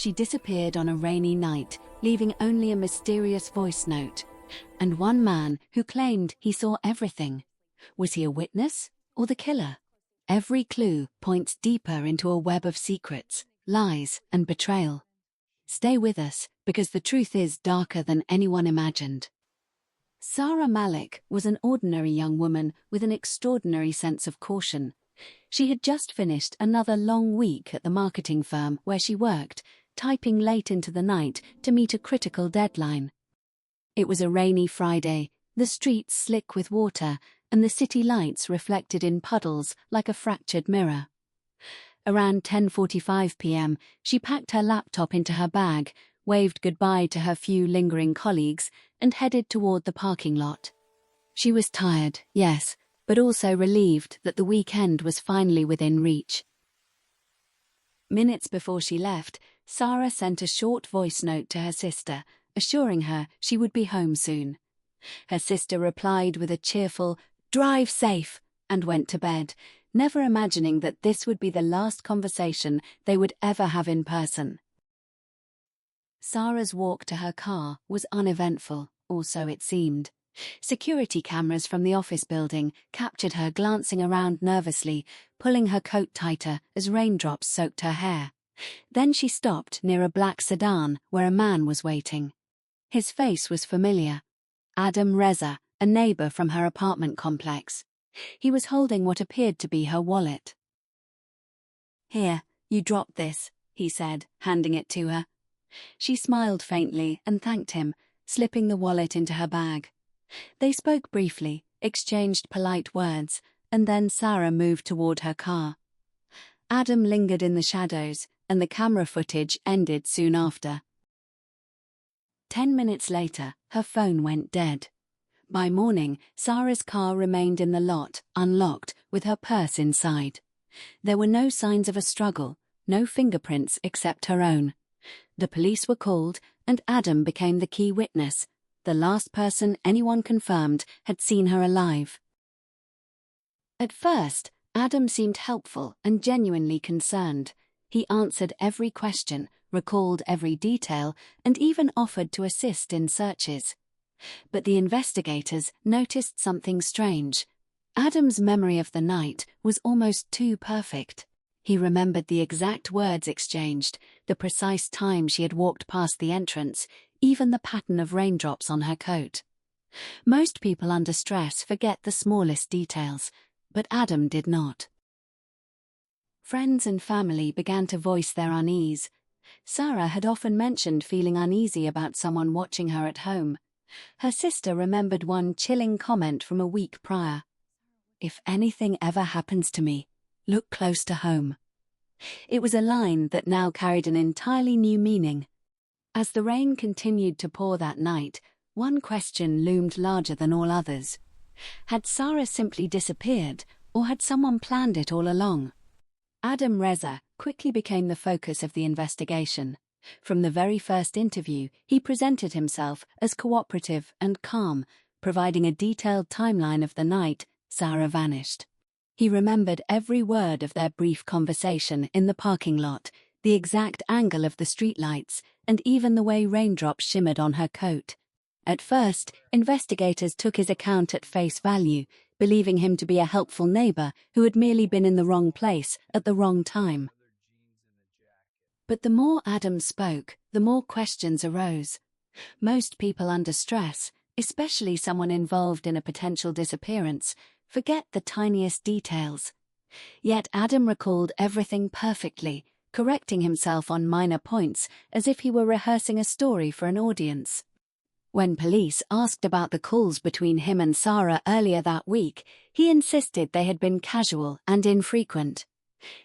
She disappeared on a rainy night, leaving only a mysterious voice note. And one man who claimed he saw everything. Was he a witness or the killer? Every clue points deeper into a web of secrets, lies, and betrayal. Stay with us, because the truth is darker than anyone imagined. Sara Malik was an ordinary young woman with an extraordinary sense of caution. She had just finished another long week at the marketing firm where she worked, typing late into the night to meet a critical deadline. It was a rainy Friday, the streets slick with water, and the city lights reflected in puddles like a fractured mirror. Around 10:45 p.m., she packed her laptop into her bag, waved goodbye to her few lingering colleagues, and headed toward the parking lot. She was tired, yes, but also relieved that the weekend was finally within reach. Minutes before she left, Sara sent a short voice note to her sister, assuring her she would be home soon. Her sister replied with a cheerful, "Drive safe," and went to bed, never imagining that this would be the last conversation they would ever have in person. Sara's walk to her car was uneventful, or so it seemed. Security cameras from the office building captured her glancing around nervously, pulling her coat tighter as raindrops soaked her hair. Then she stopped near a black sedan where a man was waiting. His face was familiar. Adam Reza, a neighbor from her apartment complex. He was holding what appeared to be her wallet. "Here, you dropped this," he said, handing it to her. She smiled faintly and thanked him, slipping the wallet into her bag. They spoke briefly, exchanged polite words, and then Sara moved toward her car. Adam lingered in the shadows, and the camera footage ended soon after. 10 minutes later, her phone went dead. By morning, Sara's car remained in the lot, unlocked, with her purse inside. There were no signs of a struggle, no fingerprints except her own. The police were called, and Adam became the key witness, the last person anyone confirmed had seen her alive. At first, Adam seemed helpful and genuinely concerned. He answered every question, recalled every detail, and even offered to assist in searches. But the investigators noticed something strange. Adam's memory of the night was almost too perfect. He remembered the exact words exchanged, the precise time she had walked past the entrance, even the pattern of raindrops on her coat. Most people under stress forget the smallest details, but Adam did not. Friends and family began to voice their unease. Sara had often mentioned feeling uneasy about someone watching her at home. Her sister remembered one chilling comment from a week prior. "If anything ever happens to me, look close to home." It was a line that now carried an entirely new meaning. As the rain continued to pour that night, one question loomed larger than all others. Had Sara simply disappeared, or had someone planned it all along? Adam Reza quickly became the focus of the investigation. From the very first interview, he presented himself as cooperative and calm, providing a detailed timeline of the night Sara vanished. He remembered every word of their brief conversation in the parking lot, the exact angle of the streetlights, and even the way raindrops shimmered on her coat. At first, investigators took his account at face value, believing him to be a helpful neighbor who had merely been in the wrong place at the wrong time. But the more Adam spoke, the more questions arose. Most people under stress, especially someone involved in a potential disappearance, forget the tiniest details. Yet Adam recalled everything perfectly, correcting himself on minor points as if he were rehearsing a story for an audience. When police asked about the calls between him and Sara earlier that week, he insisted they had been casual and infrequent.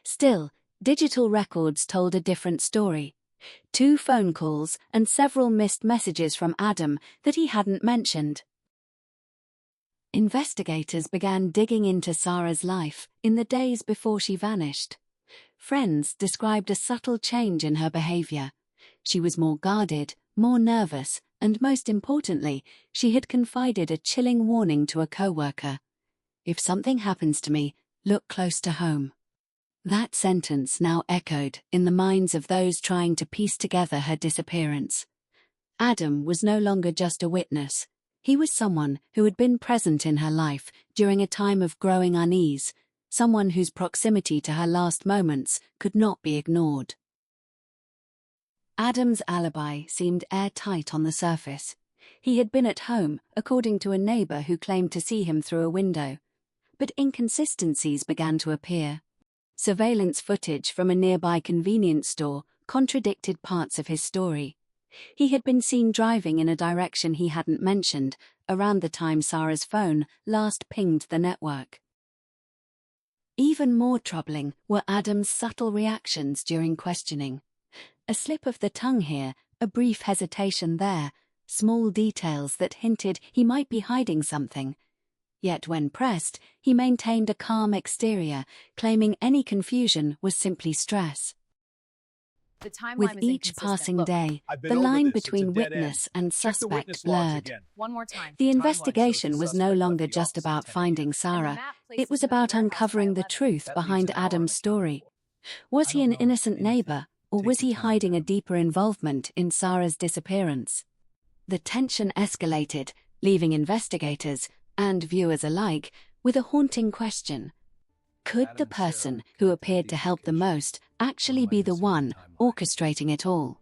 Still, digital records told a different story. 2 phone calls and several missed messages from Adam that he hadn't mentioned. Investigators began digging into Sara's life in the days before she vanished. Friends described a subtle change in her behavior. She was more guarded, more nervous, and most importantly, she had confided a chilling warning to a coworker. "If something happens to me, look close to home." That sentence now echoed in the minds of those trying to piece together her disappearance. Adam was no longer just a witness. He was someone who had been present in her life during a time of growing unease, someone whose proximity to her last moments could not be ignored. Adam's alibi seemed airtight on the surface. He had been at home, according to a neighbor who claimed to see him through a window. But inconsistencies began to appear. Surveillance footage from a nearby convenience store contradicted parts of his story. He had been seen driving in a direction he hadn't mentioned around the time Sara's phone last pinged the network. Even more troubling were Adam's subtle reactions during questioning. A slip of the tongue here, a brief hesitation there, small details that hinted he might be hiding something. Yet when pressed, he maintained a calm exterior, claiming any confusion was simply stress. With each passing day, the line between witness and suspect blurred. The investigation was no longer just about finding Sara. It was about uncovering the truth behind Adam's story. Was he an innocent neighbor, or was he hiding a deeper involvement in Sara's disappearance? The tension escalated, leaving investigators, and viewers alike, with a haunting question. Could the person who appeared to help the most actually be the one orchestrating it all?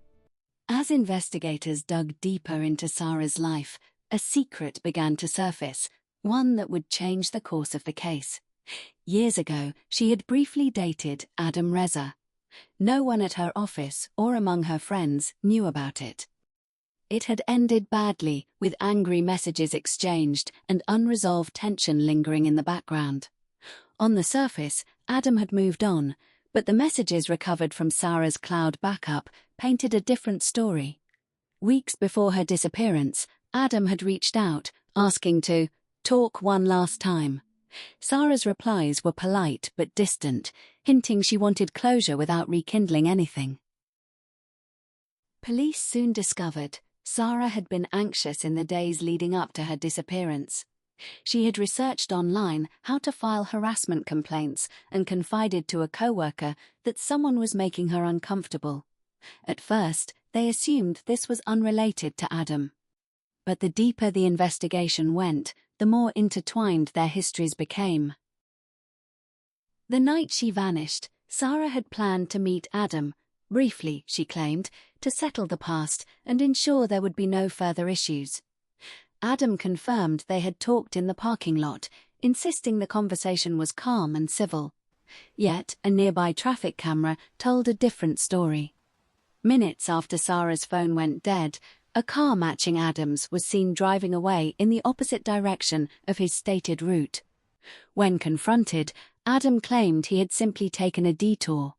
As investigators dug deeper into Sara's life, a secret began to surface, one that would change the course of the case. Years ago, she had briefly dated Adam Reza. No one at her office or among her friends knew about it. It had ended badly, with angry messages exchanged and unresolved tension lingering in the background. On the surface, Adam had moved on, but the messages recovered from Sara's cloud backup painted a different story. Weeks before her disappearance, Adam had reached out, asking to talk one last time. Sara's replies were polite but distant, hinting she wanted closure without rekindling anything. Police soon discovered Sara had been anxious in the days leading up to her disappearance. She had researched online how to file harassment complaints and confided to a coworker that someone was making her uncomfortable. At first, they assumed this was unrelated to Adam. But the deeper the investigation went, the more intertwined their histories became. The night she vanished, Sara had planned to meet Adam, briefly, she claimed, to settle the past and ensure there would be no further issues. Adam confirmed they had talked in the parking lot, insisting the conversation was calm and civil. Yet, a nearby traffic camera told a different story. Minutes after Sara's phone went dead, a car matching Adam's was seen driving away in the opposite direction of his stated route. When confronted, Adam claimed he had simply taken a detour.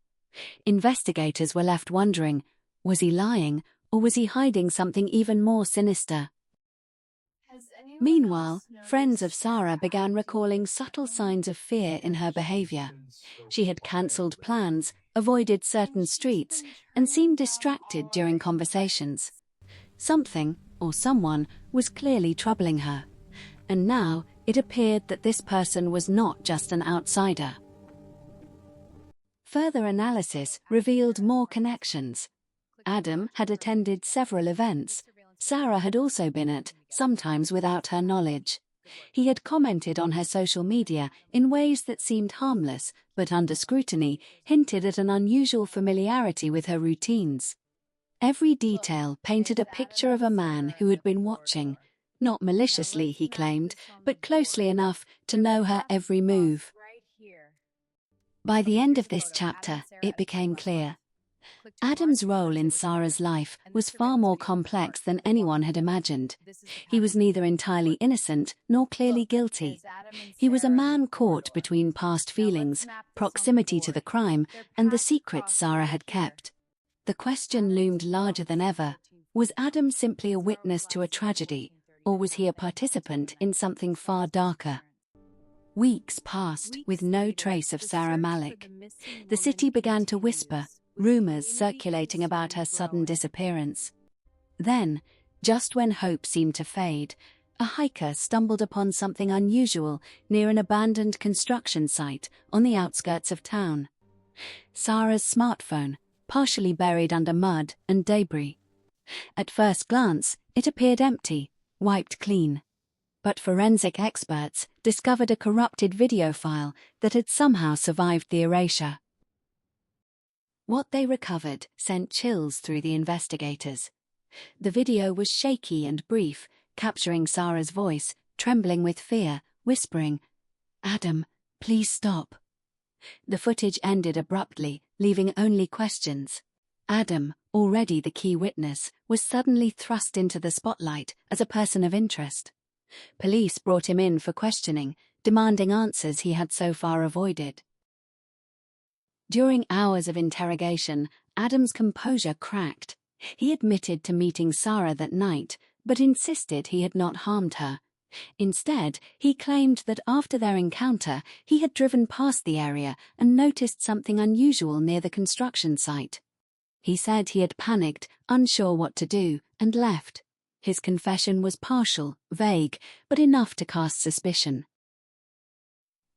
Investigators were left wondering, was he lying, or was he hiding something even more sinister? Meanwhile, friends of Sara began recalling subtle signs of fear in her behavior. She had cancelled plans, avoided certain streets, and seemed distracted during conversations. Something, or someone, was clearly troubling her. And now, it appeared that this person was not just an outsider. Further analysis revealed more connections. Adam had attended several events. Sara had also been at, sometimes without her knowledge. He had commented on her social media in ways that seemed harmless, but under scrutiny, hinted at an unusual familiarity with her routines. Every detail painted a picture of a man who had been watching, not maliciously, he claimed, but closely enough to know her every move. By the end of this chapter, it became clear. Adam's role in Sara's life was far more complex than anyone had imagined. He was neither entirely innocent nor clearly guilty. He was a man caught between past feelings, proximity to the crime, and the secrets Sara had kept. The question loomed larger than ever. Was Adam simply a witness to a tragedy, or was he a participant in something far darker? Weeks passed with no trace of Sara Malik. The city began to whisper, rumors circulating about her sudden disappearance. Then, just when hope seemed to fade, a hiker stumbled upon something unusual near an abandoned construction site on the outskirts of town. Sara's smartphone, partially buried under mud and debris. At first glance, it appeared empty, wiped clean. But forensic experts discovered a corrupted video file that had somehow survived the erasure. What they recovered sent chills through the investigators. The video was shaky and brief, capturing Sara's voice, trembling with fear, whispering, "Adam, please stop." The footage ended abruptly, leaving only questions. Adam, already the key witness, was suddenly thrust into the spotlight as a person of interest. Police brought him in for questioning, demanding answers he had so far avoided. During hours of interrogation, Adam's composure cracked. He admitted to meeting Sara that night, but insisted he had not harmed her. Instead, he claimed that after their encounter, he had driven past the area and noticed something unusual near the construction site. He said he had panicked, unsure what to do, and left. His confession was partial, vague, but enough to cast suspicion.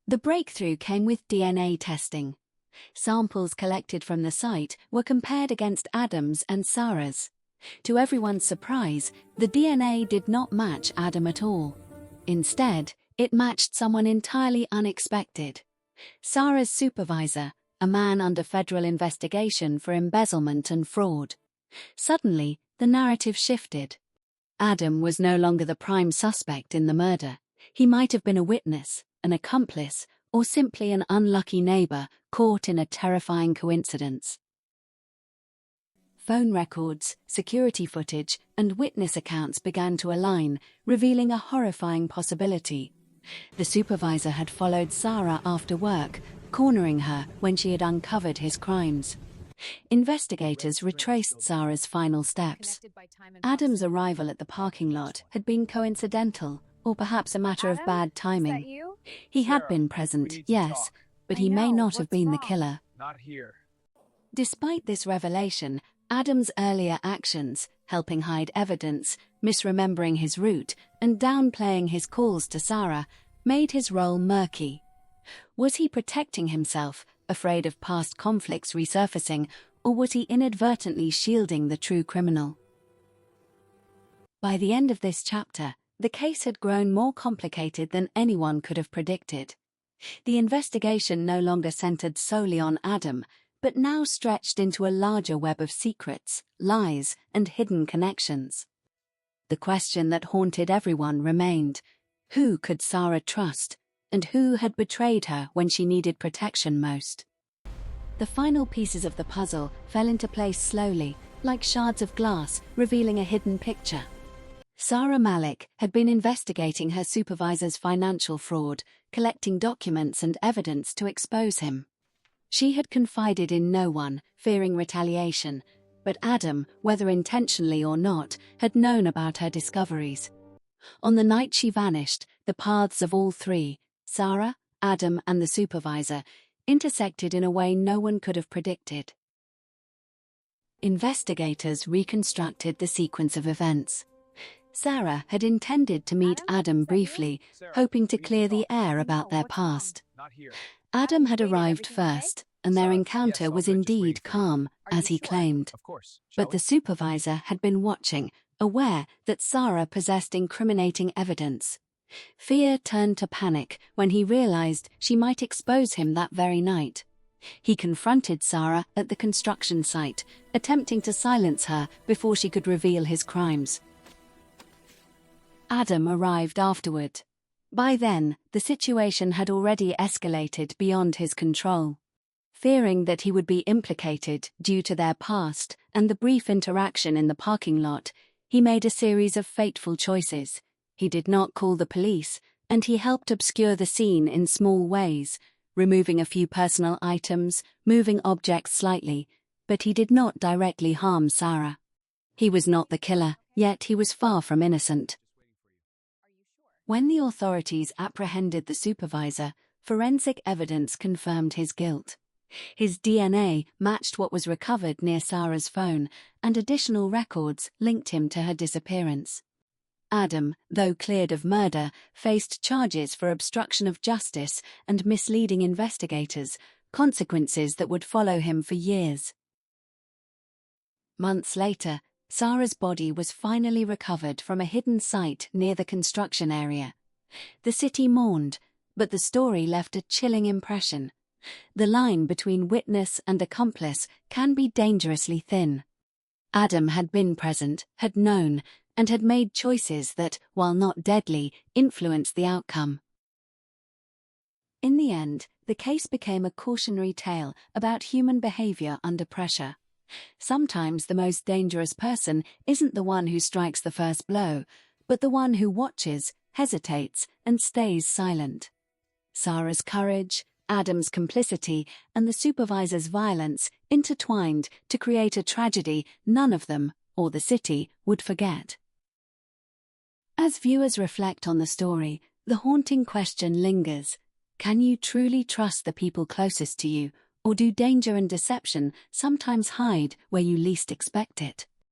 The breakthrough came with DNA testing. Samples collected from the site were compared against Adam's and Sara's. To everyone's surprise, the DNA did not match Adam at all. Instead, it matched someone entirely unexpected. Sara's supervisor, a man under federal investigation for embezzlement and fraud. Suddenly, the narrative shifted. Adam was no longer the prime suspect in the murder. He might have been a witness, an accomplice, or simply an unlucky neighbor caught in a terrifying coincidence. Phone records, security footage, and witness accounts began to align, revealing a horrifying possibility. The supervisor had followed Sara after work, cornering her when she had uncovered his crimes. Investigators retraced Sara's final steps. Adam's arrival at the parking lot had been coincidental, or perhaps a matter of bad timing. He had been present, yes, but he may not have been the killer. Not here. Despite this revelation, Adam's earlier actions, helping hide evidence, misremembering his route, and downplaying his calls to Sara, made his role murky. Was he protecting himself, afraid of past conflicts resurfacing, or was he inadvertently shielding the true criminal? By the end of this chapter, the case had grown more complicated than anyone could have predicted. The investigation no longer centered solely on Adam, but now stretched into a larger web of secrets, lies, and hidden connections. The question that haunted everyone remained: who could Sara trust, and who had betrayed her when she needed protection most? The final pieces of the puzzle fell into place slowly, like shards of glass, revealing a hidden picture. Sara Malik had been investigating her supervisor's financial fraud, collecting documents and evidence to expose him. She had confided in no one, fearing retaliation, but Adam, whether intentionally or not, had known about her discoveries. On the night she vanished, the paths of all three, Sara, Adam, and the supervisor, intersected in a way no one could have predicted. Investigators reconstructed the sequence of events. Sara had intended to meet Adam briefly, hoping to clear the air about their past. Adam had arrived first, and their encounter was indeed calm, as he claimed. But the supervisor had been watching, aware that Sara possessed incriminating evidence. Fear turned to panic when he realized she might expose him that very night. He confronted Sara at the construction site, attempting to silence her before she could reveal his crimes. Adam arrived afterward. By then, the situation had already escalated beyond his control. Fearing that he would be implicated due to their past and the brief interaction in the parking lot, he made a series of fateful choices. He did not call the police, and he helped obscure the scene in small ways, removing a few personal items, moving objects slightly, but he did not directly harm Sara. He was not the killer, yet he was far from innocent. When the authorities apprehended the supervisor, forensic evidence confirmed his guilt. His DNA matched what was recovered near Sara's phone, and additional records linked him to her disappearance. Adam, though cleared of murder, faced charges for obstruction of justice and misleading investigators, consequences that would follow him for years. Months later, Sara's body was finally recovered from a hidden site near the construction area. The city mourned, but the story left a chilling impression. The line between witness and accomplice can be dangerously thin. Adam had been present, had known, and had made choices that, while not deadly, influenced the outcome. In the end, the case became a cautionary tale about human behavior under pressure. Sometimes the most dangerous person isn't the one who strikes the first blow, but the one who watches, hesitates, and stays silent. Sara's courage, Adam's complicity, and the supervisor's violence intertwined to create a tragedy none of them, or the city, would forget. As viewers reflect on the story, the haunting question lingers: can you truly trust the people closest to you, or do danger and deception sometimes hide where you least expect it?